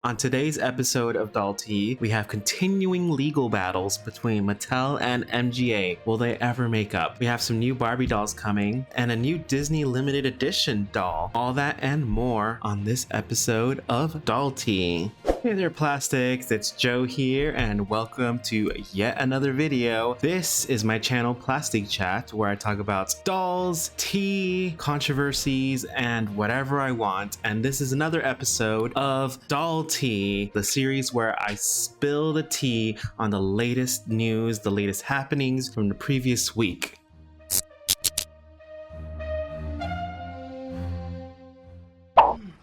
On today's episode of Doll Tea, we have continuing legal battles between Mattel and MGA. Will they ever make up? We have some new Barbie dolls coming and a new Disney Limited Edition doll. All that and more on this episode of Doll Tea. Hey there, plastics, it's Joe here and welcome to yet another video. This is my channel Plastic Chat, where I talk about dolls, tea, controversies, and whatever I want. And this is another episode of Doll Tea, the series where I spill the tea on the latest news, the latest happenings from the previous week.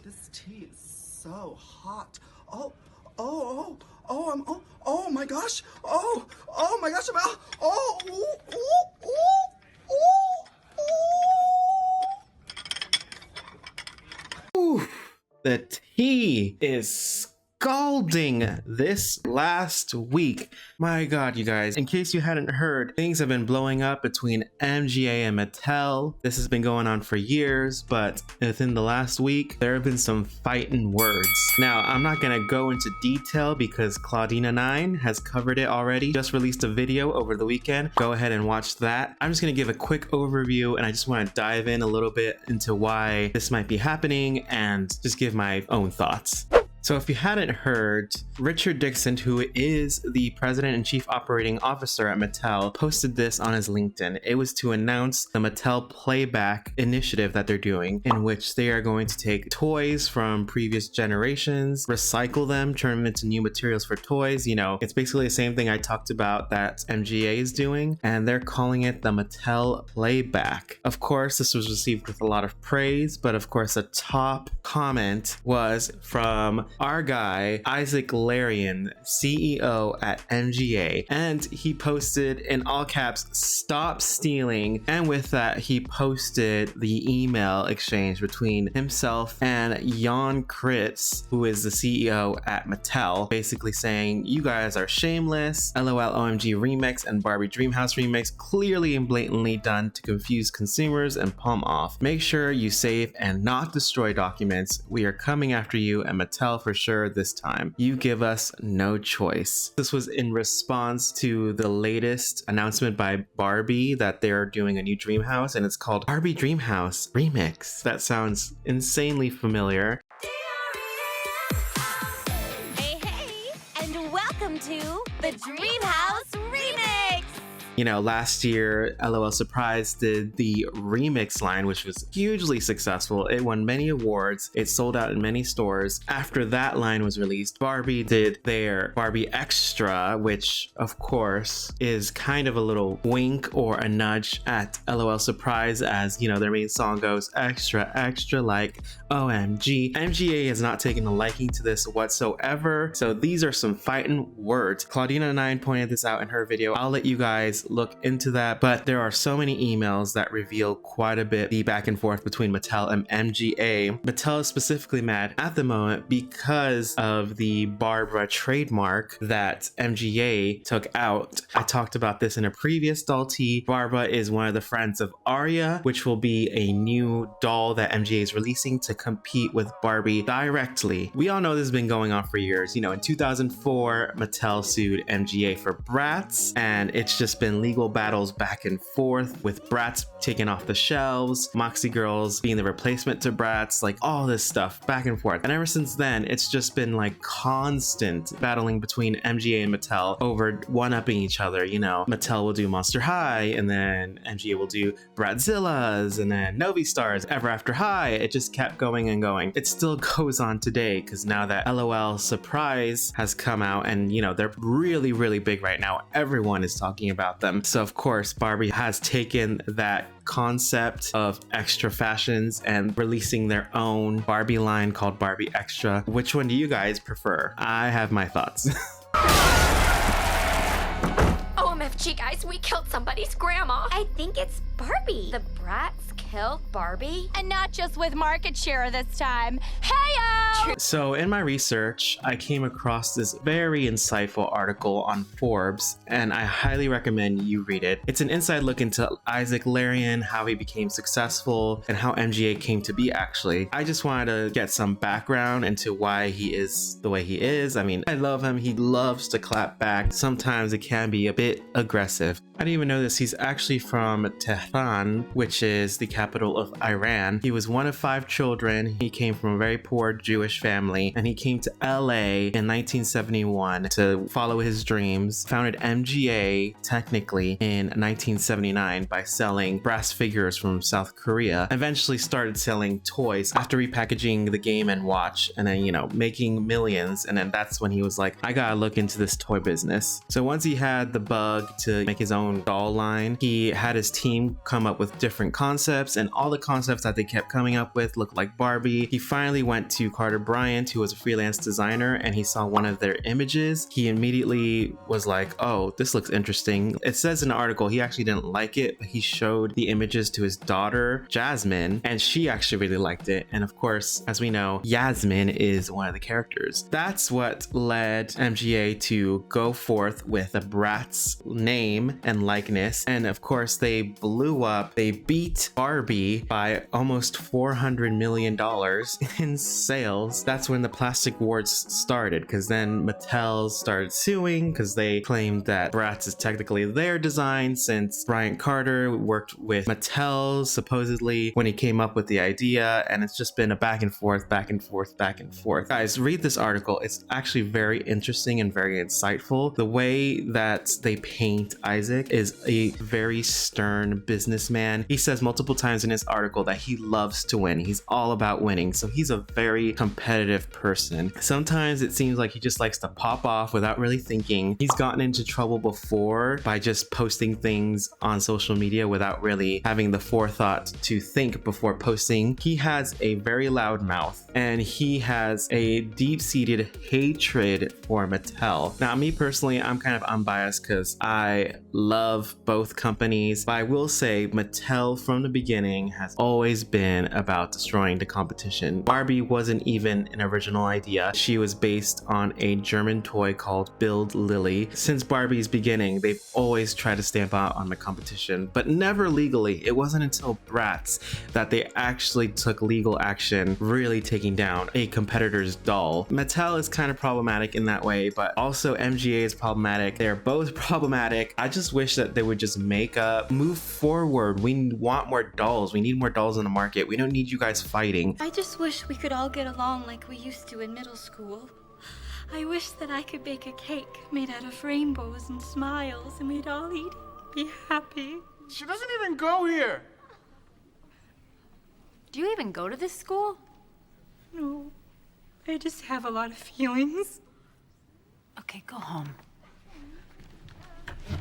This tea is so hot. Oh my gosh. Oh my gosh, Ooh, the tea is scalding this last week. My god, you guys, in case you hadn't heard, things have been blowing up between MGA and Mattel. This has been going on for years, but within the last week, there have been some fighting words. Now, I'm not gonna go into detail because Claudina9 has covered it already, just released a video over the weekend. Go ahead and watch that. I'm just gonna give a quick overview and I just wanna dive in a little bit into why this might be happening and just give my own thoughts. So if you hadn't heard, Richard Dixon, who is the president and chief operating officer at Mattel, posted this on his LinkedIn. It was to announce the Mattel Playback initiative that they're doing, in which they are going to take toys from previous generations, recycle them, turn them into new materials for toys. You know, it's basically the same thing I talked about that MGA is doing, and they're calling it the Mattel Playback. Of course, this was received with a lot of praise, but of course, the top comment was from our guy, Isaac Larian, CEO at MGA, and he posted in all caps, "Stop stealing." And with that, he posted the email exchange between himself and Jan Kritz, who is the CEO at Mattel, basically saying, "You guys are shameless. LOL OMG Remix and Barbie Dreamhouse Remix clearly and blatantly done to confuse consumers and palm off. Make sure you save and not destroy documents. We are coming after you and Mattel for sure this time. You give us no choice." This was in response to the latest announcement by Barbie that they're doing a new Dreamhouse, and it's called Barbie Dreamhouse Remix. That sounds insanely familiar. Hey, and welcome to the Dreamhouse Remix! You know, last year, LOL Surprise did the Remix line, which was hugely successful. It won many awards. It sold out in many stores. After that line was released, Barbie did their Barbie Extra, which of course is kind of a little wink or a nudge at LOL Surprise, as, you know, their main song goes extra, extra like OMG. MGA has not taken a liking to this whatsoever. So these are some fighting words. Claudina9 pointed this out in her video. I'll let you guys look into that, but there are so many emails that reveal quite a bit the back and forth between Mattel and MGA. Mattel is specifically mad at the moment because of the Barbara trademark that MGA took out. I talked about this in a previous Doll Tea. Barbara is one of the friends of Aria, which will be a new doll that MGA is releasing to compete with Barbie directly. We all know this has been going on for years. You know, in 2004, Mattel sued MGA for Bratz, and it's just been legal battles back and forth, with Bratz taken off the shelves, Moxie Girls being the replacement to Bratz, like all this stuff back and forth. And ever since then, it's just been like constant battling between MGA and Mattel over one-upping each other. You know, Mattel will do Monster High, and then MGA will do Bratzillas, and then Novi Stars, Ever After High. It just kept going and going. It still goes on today, because now that LOL Surprise has come out, and you know, they're really, really big right now. Everyone is talking about them. So of course, Barbie has taken that concept of extra fashions and releasing their own Barbie line called Barbie Extra. Which one do you guys prefer? I have my thoughts. OMFG, guys, we killed somebody's grandma. I think it's Barbie. The Bratz kill Barbie? And not just with market share this time. Hey-o! So in my research, I came across this very insightful article on Forbes, and I highly recommend you read it. It's an inside look into Isaac Larian, how he became successful, and how MGA came to be actually. I just wanted to get some background into why he is the way he is. I mean, I love him. He loves to clap back. Sometimes it can be a bit aggressive. I didn't even know this. He's actually from Tehran, which is the capital of Iran. He was one of 5 children. He came from a very poor Jewish family, and he came to LA in 1971 to follow his dreams. Founded MGA technically in 1979 by selling brass figures from South Korea. Eventually started selling toys after repackaging the Game and Watch, and then, you know, making millions. And then that's when he was like, I gotta look into this toy business. So once he had the bug to make his own doll line, he had his team come up with different concepts, and all the concepts that they kept coming up with looked like Barbie. He finally went to Carter Bryant, who was a freelance designer, and he saw one of their images. He immediately was like, oh, this looks interesting. It says in the article he actually didn't like it, but he showed the images to his daughter Jasmine, and she actually really liked it. And of course, as we know, Yasmin is one of the characters. That's what led MGA to go forth with a Bratz name and likeness, and of course they blew up. They beat Barbie by almost $400 million in sales. That's when the plastic wars started, because then Mattel started suing because they claimed that Bratz is technically their design, since Bryant Carter worked with Mattel supposedly when he came up with the idea, and it's just been a back and forth, back and forth, back and forth. Guys, read this article. It's actually very interesting and very insightful. The way that they paint Isaac is a very stern businessman. He says multiple times in his article that he loves to win. He's all about winning. So he's a very competitive person. Sometimes it seems like he just likes to pop off without really thinking. He's gotten into trouble before by just posting things on social media without really having the forethought to think before posting. He has a very loud mouth, and he has a deep-seated hatred for Mattel. Now, me personally, I'm kind of unbiased because I love both companies, but I will say Mattel from the beginning has always been about destroying the competition. Barbie wasn't even an original idea. She was based on a German toy called Build Lily. Since Barbie's beginning, they've always tried to stamp out on the competition, but never legally. It wasn't until Bratz that they actually took legal action, really taking down a competitor's doll. Mattel is kind of problematic in that way, but also MGA is problematic. They're both problematic. I just wish that they would just make up, move forward. We want more dolls. We need more dolls in the market. We don't need you guys fighting. I just wish we could all get along like we used to in middle school. I wish that I could bake a cake made out of rainbows and smiles, and we'd all eat it, be happy. She doesn't even go here. Do you even go to this school? No, I just have a lot of feelings. Okay, go home.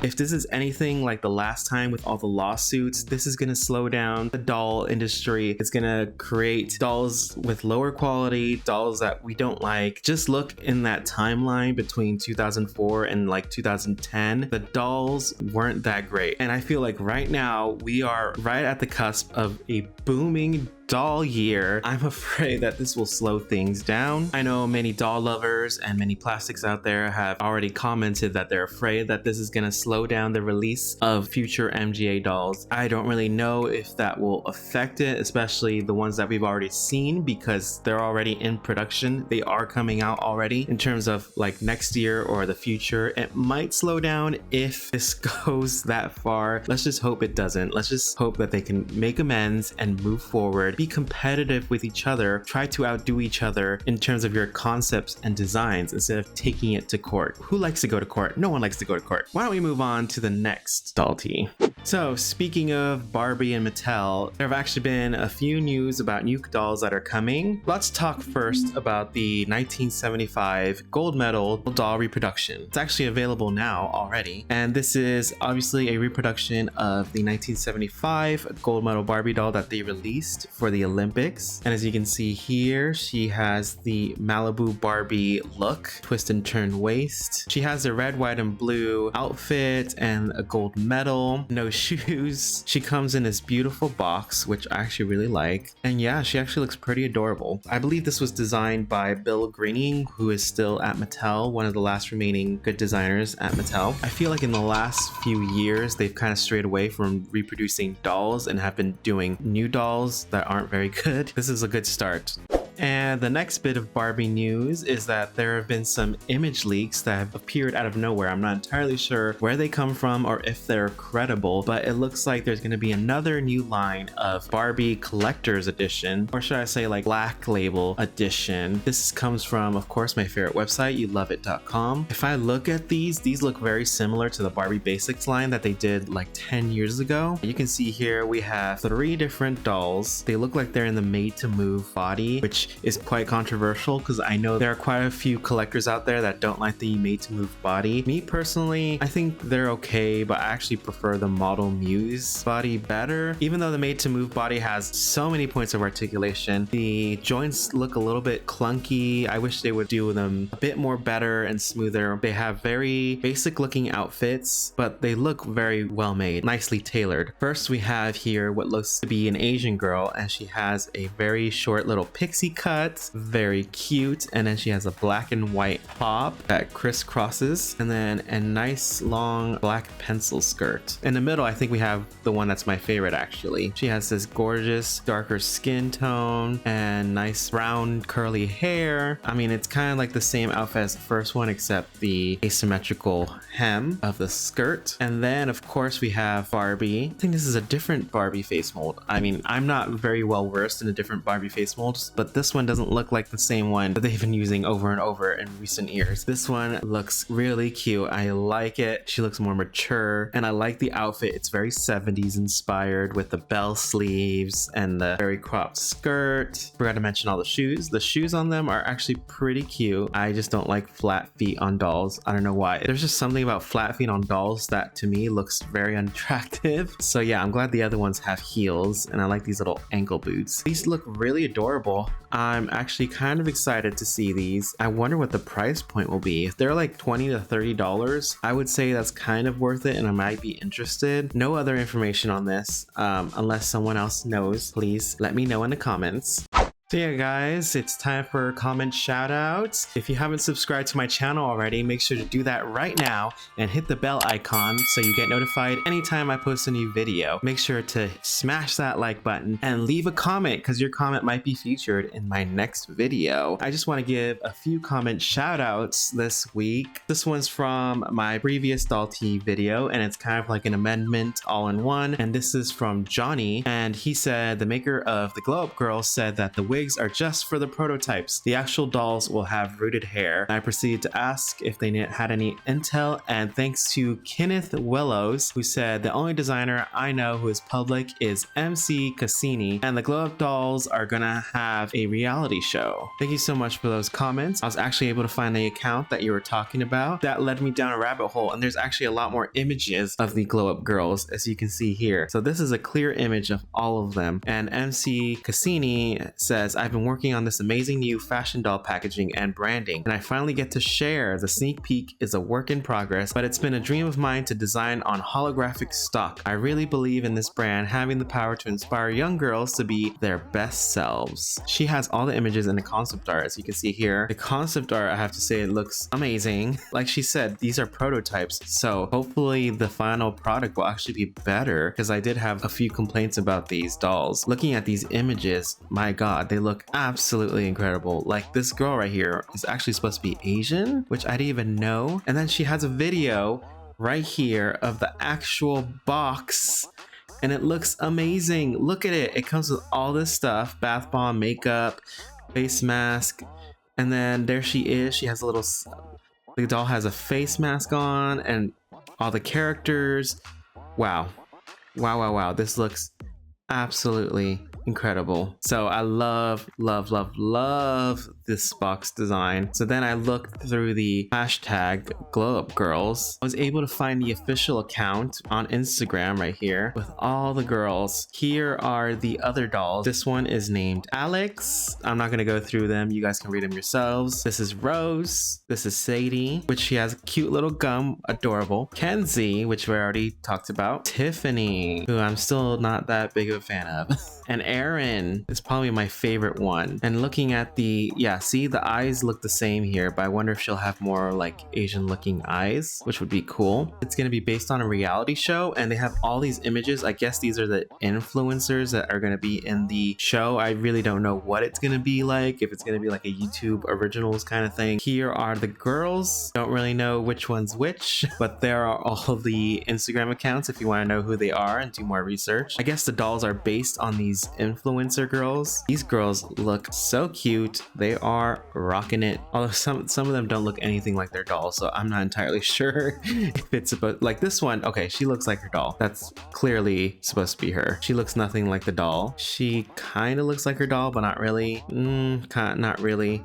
If this is anything like the last time with all the lawsuits, this is going to slow down the doll industry. It's going to create dolls with lower quality, dolls that we don't like. Just look in that timeline between 2004 and like 2010. The dolls weren't that great. And I feel like right now we are right at the cusp of a booming doll year. I'm afraid that this will slow things down. I know many doll lovers and many plastics out there have already commented that they're afraid that this is going to slow down the release of future MGA dolls. I don't really know if that will affect it, especially the ones that we've already seen, because they're already in production. They are coming out already. In terms of like next year or the future, it might slow down if this goes that far. Let's just hope it doesn't. Let's just hope that they can make amends and move forward. Be competitive with each other, try to outdo each other in terms of your concepts and designs instead of taking it to court. Who likes to go to court? No one likes to go to court. Why don't we move on to the next doll tea? So speaking of Barbie and Mattel, there have actually been a few news about new dolls that are coming. Let's talk first about the 1975 gold medal doll reproduction. It's actually available now already, and this is obviously a reproduction of the 1975 gold medal Barbie doll that they released for for the Olympics. And as you can see here, she has the Malibu Barbie look, twist and turn waist. She has a red, white, and blue outfit and a gold medal, no shoes. She comes in this beautiful box, which I actually really like. And yeah, she actually looks pretty adorable. I believe this was designed by Bill Greening, who is still at Mattel, one of the last remaining good designers at Mattel. I feel like in the last few years, they've kind of strayed away from reproducing dolls and have been doing new dolls that aren't very good. This is a good start. And the next bit of Barbie news is that there have been some image leaks that have appeared out of nowhere. I'm not entirely sure where they come from or if they're credible, but it looks like there's going to be another new line of Barbie Collector's Edition, or should I say like Black Label Edition. This comes from, of course, my favorite website, youloveit.com. If I look at these look very similar to the Barbie Basics line that they did like 10 years ago. You can see here we have 3 different dolls. They look like they're in the made to move body, which is quite controversial because I know there are quite a few collectors out there that don't like the made to move body. Me personally, I think they're okay, but I actually prefer the Model Muse body better. Even though the made to move body has so many points of articulation, the joints look a little bit clunky. I wish they would do them a bit more better and smoother. They have very basic looking outfits, but they look very well made, nicely tailored. First, we have here what looks to be an Asian girl, and she has a very short little pixie cut, very cute, and then she has a black and white top that crisscrosses, and then a nice long black pencil skirt. In the middle, I think we have the one that's my favorite actually. She has this gorgeous darker skin tone and nice brown curly hair. I mean, it's kind of like the same outfit as the first one except the asymmetrical hem of the skirt. And then of course we have Barbie. I think this is a different Barbie face mold. I mean, I'm not very well versed in the different Barbie face molds, but this one doesn't look like the same one that they've been using over and over in recent years. This one looks really cute. I like it. She looks more mature, and I like the outfit. It's very 70s inspired with the bell sleeves and the very cropped skirt. Forgot to mention all the shoes. The shoes on them are actually pretty cute. I just don't like flat feet on dolls. I don't know why. There's just something about flat feet on dolls that to me looks very unattractive. So yeah, I'm glad the other ones have heels, and I like these little ankle boots. These look really adorable. I'm actually kind of excited to see these. I wonder what the price point will be. If they're like $20 to $30, I would say that's kind of worth it and I might be interested. No other information on this, unless someone else knows. Please let me know in the comments. So yeah guys, it's time for comment shoutouts. If you haven't subscribed to my channel already, make sure to do that right now and hit the bell icon so you get notified anytime I post a new video. Make sure to smash that like button and leave a comment because your comment might be featured in my next video. I just want to give a few comment shoutouts this week. This one's from my previous Doll Tea video and it's kind of like an amendment all in one. And this is from Johnny, and he said the maker of the Glo-Up Girls said that the wigs are just for the prototypes. The actual dolls will have rooted hair. I proceeded to ask if they had any intel, and thanks to Kenneth Willows, who said the only designer I know who is public is MC Cassini, and the Glo-Up dolls are gonna have a reality show. Thank you so much for those comments. I was actually able to find the account that you were talking about. That led me down a rabbit hole, and there's actually a lot more images of the Glo-Up Girls, as you can see here. So this is a clear image of all of them, and MC Cassini says, I've been working on this amazing new fashion doll packaging and branding, and I finally get to share. The sneak peek is a work in progress, but it's been a dream of mine to design on holographic stock. I really believe in this brand having the power to inspire young girls to be their best selves. She has all the images in the concept art, as you can see here. The concept art, I have to say, it looks amazing. Like she said, these are prototypes, so hopefully the final product will actually be better, because I did have a few complaints about these dolls. Looking at these images, my god, they look absolutely incredible. Like this girl right here is actually supposed to be Asian, which I didn't even know. And then she has a video right here of the actual box, and it looks amazing. Look at it. It comes with all this stuff: bath bomb, makeup, face mask, and then there she is. She has a little, the doll has a face mask on and all the characters. Wow. Wow, wow, wow. This looks absolutely incredible. So I love this box design. So then I looked through the hashtag Glo-Up Girls. I was able to find the official account on Instagram right here with all the girls. Here are the other dolls. This one is named Alex. I'm not gonna go through them. You guys can read them yourselves. This is Rose. This is Sadie, which she has a cute little gum, adorable. Kenzie, which we already talked about. Tiffany, who I'm still not that big of a fan of. And Erin is probably my favorite one. And looking at the, yeah, see, the eyes look the same here, but I wonder if she'll have more like Asian looking eyes, which would be cool. It's gonna be based on a reality show, and they have all these images. I guess these are the influencers that are gonna be in the show. I really don't know what it's gonna be like, if it's gonna be like a YouTube originals kind of thing. Here are the girls. Don't really know which one's which, but there are all the Instagram accounts if you want to know who they are and do more research. I guess the dolls are based on these influencer girls. These girls look so cute. They are rocking it. Although some of them don't look anything like their doll, so I'm not entirely sure if it's about, like this one. Okay, she looks like her doll. That's clearly supposed to be her. She looks nothing like the doll. She kind of looks like her doll, but not really. Not really.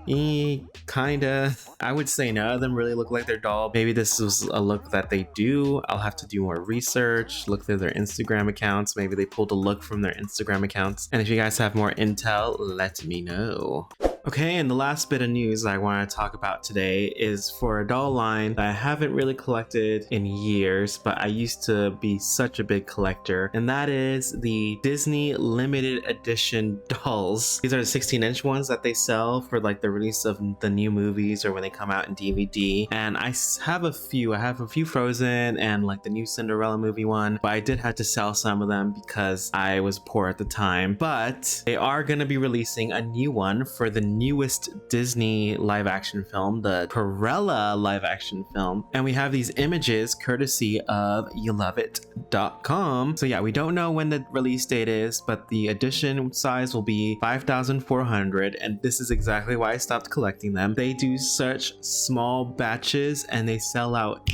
Kinda. I would say none of them really look like their doll. Maybe this was a look that they do. I'll have to do more research, look through their Instagram accounts. Maybe they pulled a look from their Instagram accounts. And if you guys have more intel, let me know. Okay, and the last bit of news I want to talk about today is for a doll line that I haven't really collected in years, but I used to be such a big collector, and that is the Disney Limited Edition dolls. These are the 16-inch ones that they sell for like the release of the new movies or when they come out in DVD. And I have a few. I have a few Frozen and like the new Cinderella movie one, but I did have to sell some of them because I was poor at the time. But they are going to be releasing a new one for the newest Disney live action film, the Cruella live action film, and we have these images courtesy of youloveit.com. So yeah, we don't know when the release date is, but the edition size will be 5,400, and this is exactly why I stopped collecting them. They do such small batches and they sell out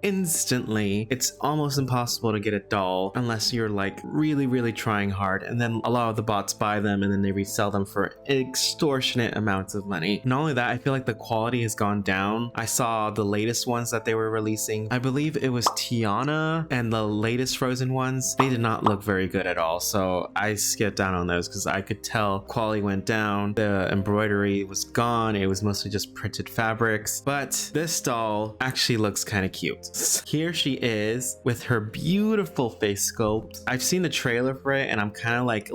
instantly. It's almost impossible to get a doll unless you're like really trying hard, and then a lot of the bots buy them and then they resell them for extortionate amounts of money. Not only that, I feel like the quality has gone down. I saw the latest ones that they were releasing. I believe it was Tiana and the latest Frozen ones. They did not look very good at all, so I skipped down on those because I could tell quality went down. The embroidery was gone. It was mostly just printed fabrics, but this doll actually looks kind of cute. Here she is with her beautiful face sculpt. I've seen the trailer for it and I'm kind of like,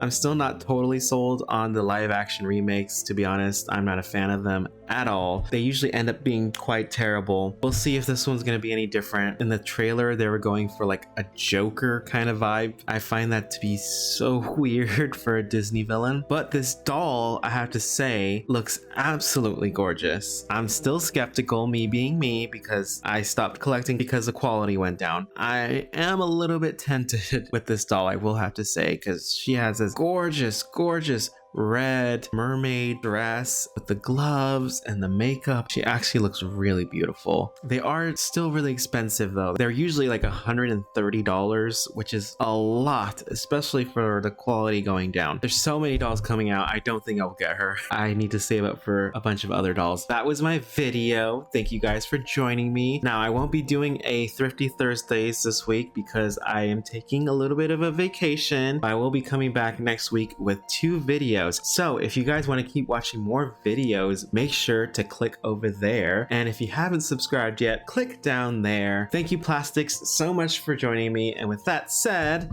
I'm still not totally sold on the live action remakes, to be honest. I'm not a fan of them at all. They usually end up being quite terrible. We'll see if this one's gonna be any different. In the trailer, they were going for like a Joker kind of vibe. I find that to be so weird for a Disney villain. But this doll, I have to say, looks absolutely gorgeous. I'm still skeptical, me being me, because I stopped collecting because the quality went down. I am a little bit tempted with this doll, I will have to say, because she has this gorgeous red mermaid dress with the gloves and the makeup. She actually looks really beautiful. They are still really expensive though. They're usually like $130, which is a lot, especially for the quality going down. There's so many dolls coming out. I don't think I'll get her. I need to save up for a bunch of other dolls. That was my video. Thank you guys for joining me. Now I won't be doing a Thrifty Thursdays this week because I am taking a little bit of a vacation. I will be coming back next week with 2 videos. So if you guys want to keep watching more videos, make sure to click over there. And if you haven't subscribed yet, click down there. Thank you, Plastics, so much for joining me. And with that said,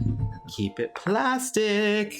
keep it plastic.